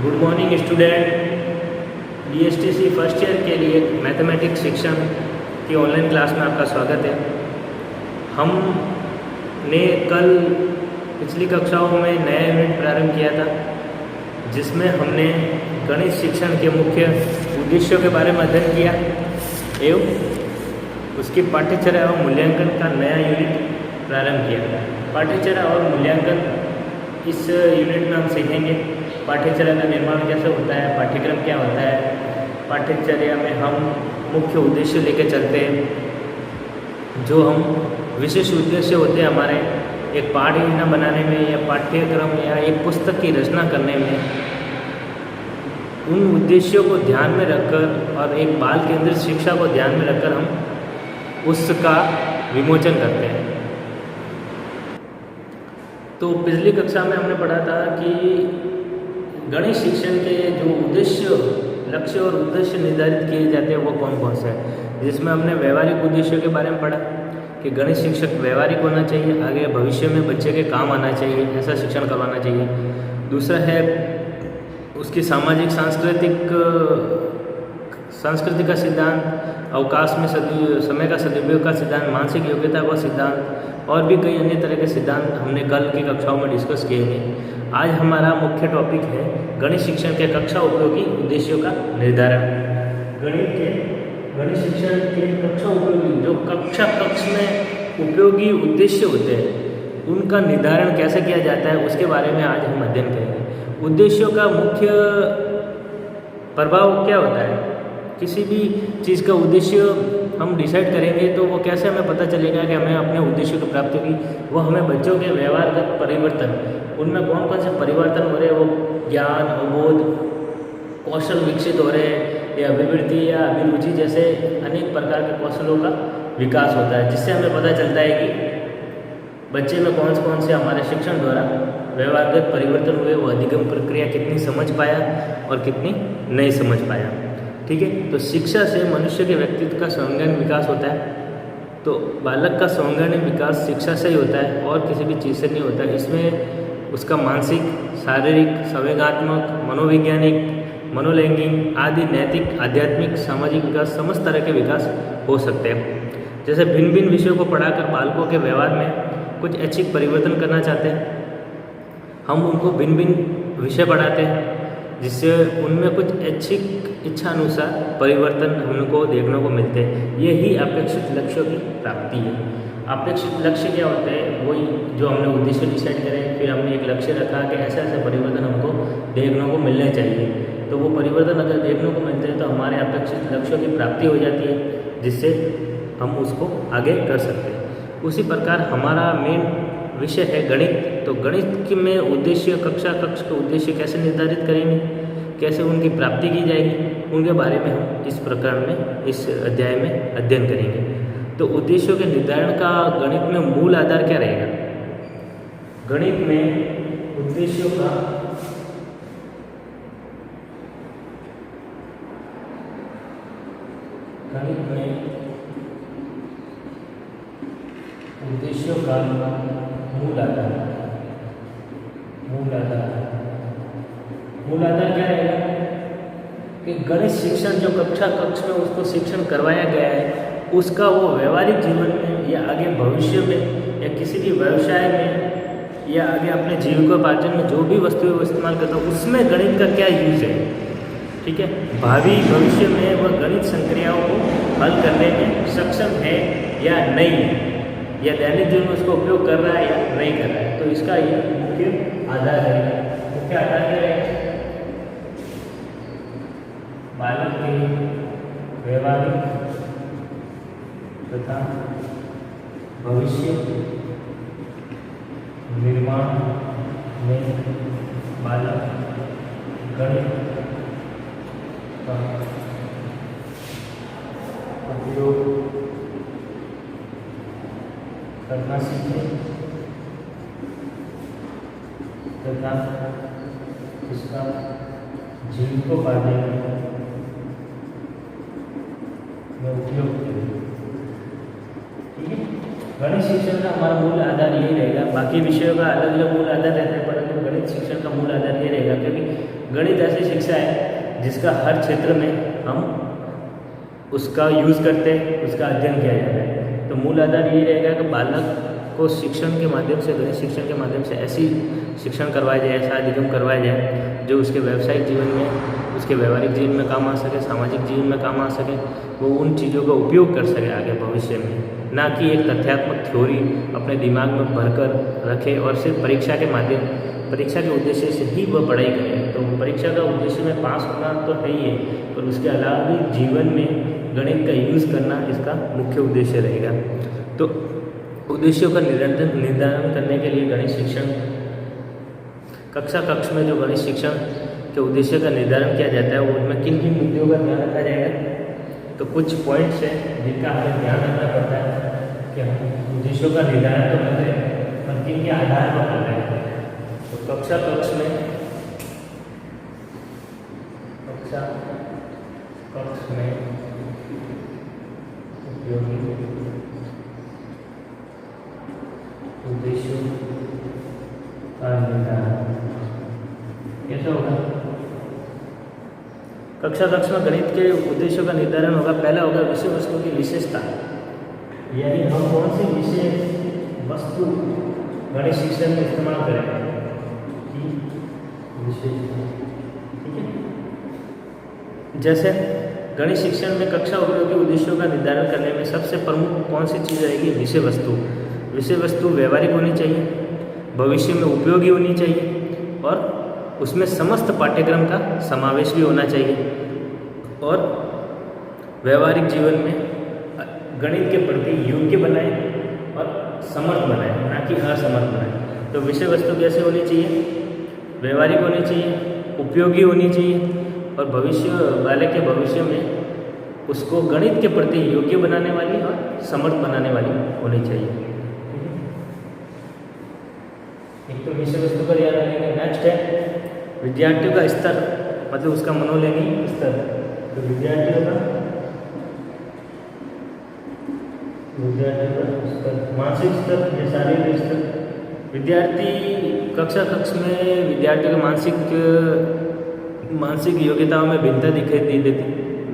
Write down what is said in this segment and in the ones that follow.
Good morning student. DSTC first year के लिए mathematics शिक्षण की ऑनलाइन क्लास में आपका स्वागत है। हमने कल पिछली कक्षाओं में नया यूनिट प्रारंभ किया था, जिसमें हमने गणित शिक्षण के मुख्य उद्देश्यों के बारे में अध्ययन किया एवं उसकी पाठ्यचर्या और मूल्यांकन का नया यूनिट प्रारंभ किया। पाठ्यचर्या और मूल्यांकन इस यूनिट में हम सीखेंगे पाठ्यचर्या का निर्माण कैसे होता है, पाठ्यक्रम क्या होता है, पाठ्यचर्या में हम मुख्य उद्देश्य लेकर चलते हैं। जो हम विशेष उद्देश्य होते हैं हमारे एक पाठ योजना बनाने में या पाठ्यक्रम या एक पुस्तक की रचना करने में, उन उद्देश्यों को ध्यान में रखकर और एक बाल केंद्रित शिक्षा को ध्यान में रखकर हम उसका विमोचन करते हैं। तो पिछली कक्षा में हमने पढ़ा था कि गणित शिक्षण के जो उद्देश्य, लक्ष्य और उद्देश्य निर्धारित किए जाते हैं वो कौन कौन से हैं, जिसमें हमने व्यवहारिक उद्देश्यों के बारे में पढ़ा कि गणित शिक्षक व्यवहारिक होना चाहिए, आगे भविष्य में बच्चे के काम आना चाहिए, ऐसा शिक्षण करवाना चाहिए। दूसरा है उसकी सामाजिक संस्कृति का सिद्धांत, अवकाश में समय का सदुपयोग का सिद्धांत, मानसिक योग्यता का सिद्धांत और भी कई अन्य तरह के सिद्धांत हमने कल की कक्षाओं में डिस्कस किए हैं। आज हमारा मुख्य टॉपिक है गणित शिक्षण के कक्षा उपयोगी उद्देश्यों का निर्धारण। गणित शिक्षण के कक्षा उपयोगी, जो कक्षा कक्ष में उपयोगी उद्देश्य होते हैं, उनका निर्धारण कैसे किया जाता है उसके बारे में आज हम अध्ययन करेंगे। उद्देश्यों का मुख्य प्रभाव क्या होता है, किसी भी चीज़ का उद्देश्य हम डिसाइड करेंगे तो वो कैसे हमें पता चलेगा कि हमें अपने उद्देश्य की प्राप्ति की। वो हमें बच्चों के व्यवहारगत परिवर्तन, उनमें कौन कौन से परिवर्तन हो रहे हैं, वो ज्ञान, अवबोध, कौशल विकसित हो रहे हैं या अभिवृत्ति या अभिरुचि जैसे अनेक प्रकार के कौशलों का विकास होता है, जिससे हमें पता चलता है कि बच्चे में कौन से हमारे शिक्षण द्वारा व्यवहारगत परिवर्तन हुए, वो अधिगम प्रक्रिया कितनी समझ पाया और कितनी नहीं समझ पाया। ठीक है, तो शिक्षा से मनुष्य के व्यक्तित्व का सर्वांगीण विकास होता है। तो बालक का सर्वांगीण विकास शिक्षा से ही होता है और किसी भी चीज़ से नहीं होता है। इसमें उसका मानसिक, शारीरिक, संवेगात्मक, मनोवैज्ञानिक, मनोलैंगिक आदि नैतिक, आध्यात्मिक, सामाजिक विकास, समस्त तरह के विकास हो सकते हैं। जैसे भिन्न भिन्न विषयों को पढ़ाकर बालकों के व्यवहार में कुछ ऐच्छिक परिवर्तन करना चाहते हैं, हम उनको भिन्न भिन्न विषय पढ़ाते हैं जिससे उनमें कुछ ऐच्छिक इच्छानुसार परिवर्तन हमको देखने को मिलते हैं। यही अपेक्षित लक्ष्यों की प्राप्ति है। अपेक्षित लक्ष्य क्या होते हैं, वही जो हमने उद्देश्य डिसाइड करें, फिर हमने एक लक्ष्य रखा कि ऐसे ऐसे परिवर्तन हमको देखने को मिलने चाहिए। तो वो परिवर्तन अगर देखने को मिलते हैं तो हमारे अपेक्षित लक्ष्यों की प्राप्ति हो जाती है, जिससे हम उसको आगे कर सकते हैं। उसी प्रकार हमारा मेन विषय है गणित। तो गणित में उद्देश्य, कक्षा कक्ष के उद्देश्य कैसे निर्धारित करेंगे, कैसे उनकी प्राप्ति की जाएगी, उनके बारे में हम इस प्रकरण में, इस अध्याय में अध्ययन करेंगे। तो उद्देश्यों के निर्धारण का गणित में मूल आधार क्या रहेगा? गणित में उद्देश्यों का मूल आधार क्या रहेगा कि गणित शिक्षण जो कक्षा कक्ष में उसको शिक्षण करवाया गया है, उसका वो व्यवहारिक जीवन में या आगे भविष्य में या किसी भी व्यवसाय में या आगे अपने जीविकोपार्जन में जो भी वस्तुएं वो इस्तेमाल करता है, उसमें गणित का क्या यूज है। ठीक है, भावी भविष्य में वह गणित संक्रियाओं को हल करने में सक्षम है या नहीं है, या दैनिक जीवन में उसका उपयोग कर रहा है या नहीं कर रहा है। तो इसका ये मुख्य आधार है। मुख्य आधार क्या है? बालक के व्यवहारिक तथा भविष्य निर्माण में बालक गणित का उपयोग करना सीखे तथा इसका जीविकोपार्जन में उपयोग करें। ठीक है, गणित शिक्षण का हमारा मूल आधार यही रहेगा। बाकी विषयों का अलग अलग मूल आधार रहता है, परंतु गणित शिक्षण का मूल आधार ये रहेगा, क्योंकि गणित ऐसी शिक्षा है जिसका हर क्षेत्र में हम उसका यूज़ करते हैं, उसका अध्ययन किया जाता है। तो मूल आधार ये रहेगा कि बालक को शिक्षण के माध्यम से, गणित शिक्षण के माध्यम से ऐसी शिक्षण करवाया जाए, ऐसा अधिगम करवाया जाए जो उसके व्यावसायिक जीवन में, उसके व्यवहारिक जीवन में काम आ सके, सामाजिक जीवन में काम आ सके, वो उन चीज़ों का उपयोग कर सके आगे भविष्य में, ना कि एक तथ्यात्मक थ्योरी अपने दिमाग में भरकर रखे और सिर्फ परीक्षा के उद्देश्य से ही वह पढ़ाई करे। तो परीक्षा का उद्देश्य में पास होना तो है ही है, पर उसके अलावा भी जीवन में गणित का यूज़ करना इसका मुख्य उद्देश्य रहेगा। तो उद्देश्यों का निर्धारण करने के लिए गणित शिक्षण कक्ष में जो गणित शिक्षण के उद्देश्य का निर्धारण किया जाता है, वो उनमें किन किन मुद्दों का ध्यान रखा जाएगा। तो कुछ पॉइंट्स हैं जिनका हमें ध्यान रखना पड़ता है कि हम उद्देश्यों का निर्धारण तो करते हैं, पर किन के आधार पर करते हैं। तो कक्ष में उपयोगी उद्देश्यों का निर्धारण कैसे होगा। कक्ष में गणित के उद्देश्यों का निर्धारण होगा। पहला होगा विषय वस्तु की विशेषता, यानी हम कौन सी विषय वस्तु गणित शिक्षण में इस्तेमाल करें की विशेषता। ठीक है, जैसे गणित शिक्षण में कक्षा उपयोगी उद्देश्यों का निर्धारण करने में सबसे प्रमुख कौन सी चीज़ रहेगी, विषय वस्तु। विषय वस्तु व्यवहारिक होनी चाहिए, भविष्य में उपयोगी होनी चाहिए और उसमें समस्त पाठ्यक्रम का समावेश भी होना चाहिए और व्यवहारिक जीवन में गणित के प्रति योग्य बनाए और समर्थ बनाए, ना कि असमर्थ बनाए। तो विषय वस्तु कैसे होनी चाहिए, व्यवहारिक होनी चाहिए, उपयोगी होनी चाहिए और बालक के भविष्य में उसको गणित के प्रति योग्य बनाने वाली और समर्थ बनाने वाली होनी चाहिए। एक तो विषय वस्तु का ध्यान रखेंगे। नेक्स्ट है विद्यार्थियों का स्तर, मतलब उसका मनोलैंगिक स्तर। तो विद्यार्थियों का स्तर, मानसिक स्तर या शारीरिक स्तर। विद्यार्थी कक्ष में विद्यार्थियों के मानसिक योग्यताओं में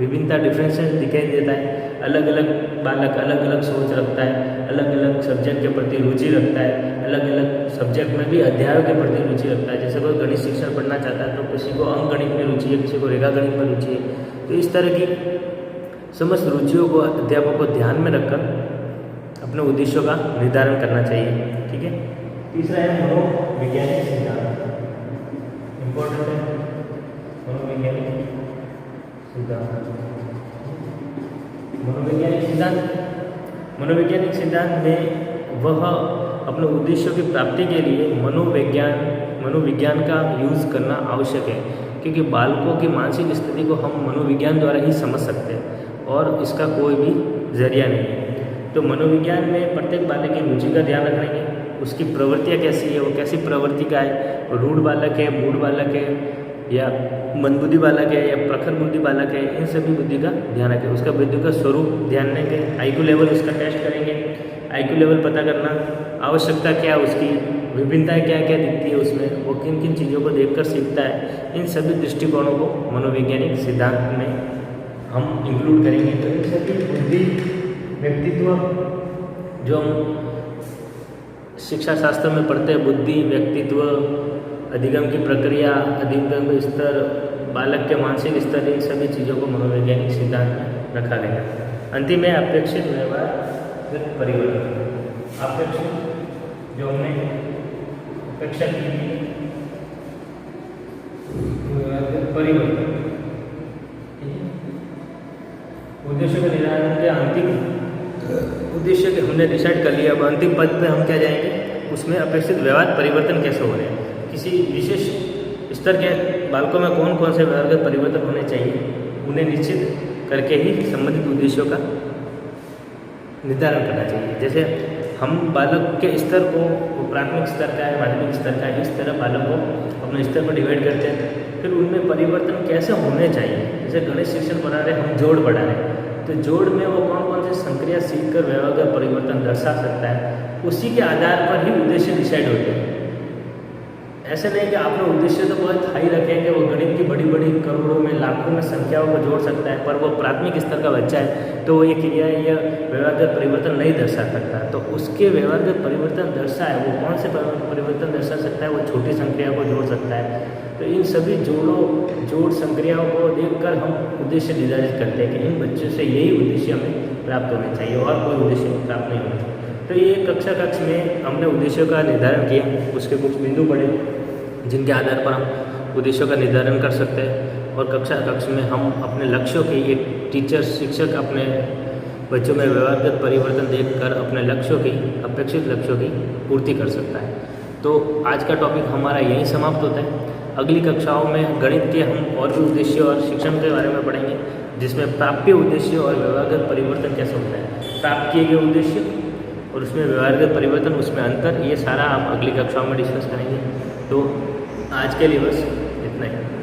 विभिन्नता डिफरेंसेस दिखाई देता है। अलग अलग बालक अलग अलग सोच रखता है, अलग अलग सब्जेक्ट के प्रति रुचि रखता है, अलग अलग सब्जेक्ट में भी अध्यायों के प्रति रुचि रखता है। जैसे कोई गणित शिक्षण पढ़ना चाहता है तो किसी को अंक गणित में रुचि है, किसी को रेखा गणित में रुचि है। तो इस तरह की समस्त रुचियों को अध्यापक को ध्यान में रखकर अपने उद्देश्यों का निर्धारण करना चाहिए। ठीक है, तीसरा है मनोवैज्ञानिक सिद्धांत। इम्पोर्टेंट है मनोवैज्ञानिक सिद्धांत में वह अपने उद्देश्यों की प्राप्ति के लिए मनोविज्ञान का यूज़ करना आवश्यक है, क्योंकि बालकों की मानसिक स्थिति को हम मनोविज्ञान द्वारा ही समझ सकते हैं और इसका कोई भी जरिया नहीं है। तो मनोविज्ञान में प्रत्येक बालक की रुचि का ध्यान रखेंगे, उसकी प्रवृत्तियाँ कैसी है, वो कैसी प्रवृत्ति का है, रूढ़ बालक है, मूढ़ बालक है या मंदबुद्धि बालक है या प्रखर बुद्धि बालक है, इन सभी बुद्धि का ध्यान रखें। उसका बुद्धि का स्वरूप ध्यान देंगे, IQ लेवल उसका टेस्ट करेंगे, IQ लेवल पता करना, आवश्यकता क्या है उसकी, विभिन्नताएं क्या क्या दिखती है उसमें, वो किन किन चीज़ों को देखकर सीखता है। इन सभी दृष्टिकोणों को मनोवैज्ञानिक सिद्धांत में हम इंक्लूड करेंगे। तो इन सभी बुद्धि, व्यक्तित्व जो हम शिक्षा शास्त्र में पढ़ते हैं, बुद्धि, व्यक्तित्व, अधिगम की प्रक्रिया, अधिगम स्तर, बालक के मानसिक स्तर, इन सभी चीज़ों को मनोवैज्ञानिक सिद्धांत में रखा गया। अंतिम है अपेक्षित व्यवहार परिवर्तन। अपेक्षित जो हमने अपेक्षा की परिवर्तन, उद्देश्य के निर्धारण के अंतिम उद्देश्य के हमने डिसाइड कर लिया। अब अंतिम पद पे हम क्या जाएंगे, उसमें अपेक्षित व्यवहार परिवर्तन कैसे हो रहे हैं, किसी विशेष स्तर के बालकों में कौन कौन से व्यवहार परिवर्तन होने चाहिए, उन्हें निश्चित करके ही संबंधित उद्देश्यों का निर्धारण करना चाहिए। जैसे हम बालक के स्तर को, प्राथमिक स्तर का है, माध्यमिक स्तर का है, इस तरह बालक को अपने स्तर पर डिवाइड करते हैं। फिर उनमें परिवर्तन कैसे होने चाहिए। जैसे गणित शिक्षण पढ़ा रहे, हम जोड़ पढ़ा रहे, तो जोड़ में वो कौन कौन से संक्रिया सीख कर व्यवहार का परिवर्तन दर्शा सकता है, उसी के आधार पर ही उद्देश्य डिसाइड होते हैं। ऐसे नहीं कि आपने उद्देश्य तो बहुत हाई रखे हैं कि वो गणित की बड़ी बड़ी करोड़ों में लाखों में संख्याओं को जोड़ सकता है, पर वो प्राथमिक स्तर का बच्चा है तो वो ये क्रिया या व्यवहारगत परिवर्तन नहीं दर्शा सकता। तो उसके व्यवहारगत परिवर्तन दर्शाए वो कौन से परिवर्तन दर्शा सकता है? वो छोटी संक्रिया को जोड़ सकता है। तो इन सभी जोड़ संक्रियाओं को देखकर हम उद्देश्य निर्धारित करते हैं कि इन बच्चों से यही उद्देश्य हमें प्राप्त होना चाहिए और कोई उद्देश्य प्राप्त नहीं होना चाहिए। तो ये कक्ष में हमने उद्देश्यों का निर्धारण किया, उसके कुछ बिंदु पढ़े जिनके आधार पर हम उद्देश्यों का निर्धारण कर सकते हैं, और कक्ष में हम अपने लक्ष्यों की एक शिक्षक अपने बच्चों में व्यवहारगत परिवर्तन देखकर अपने लक्ष्यों की अपेक्षित लक्ष्यों की पूर्ति कर सकता है। तो आज का टॉपिक हमारा यहीं समाप्त होता है। अगली कक्षाओं में गणित के हम और भी उद्देश्य और शिक्षण के बारे में पढ़ेंगे, जिसमें प्राप्य उद्देश्य और व्यवहारगत परिवर्तन कैसे होता है, प्राप्त किए गए उद्देश्य और उसमें व्यवहारगत परिवर्तन, उसमें अंतर, ये सारा हम अगली कक्षाओं में डिस्कस करेंगे। तो आज के लिए बस इतना ही।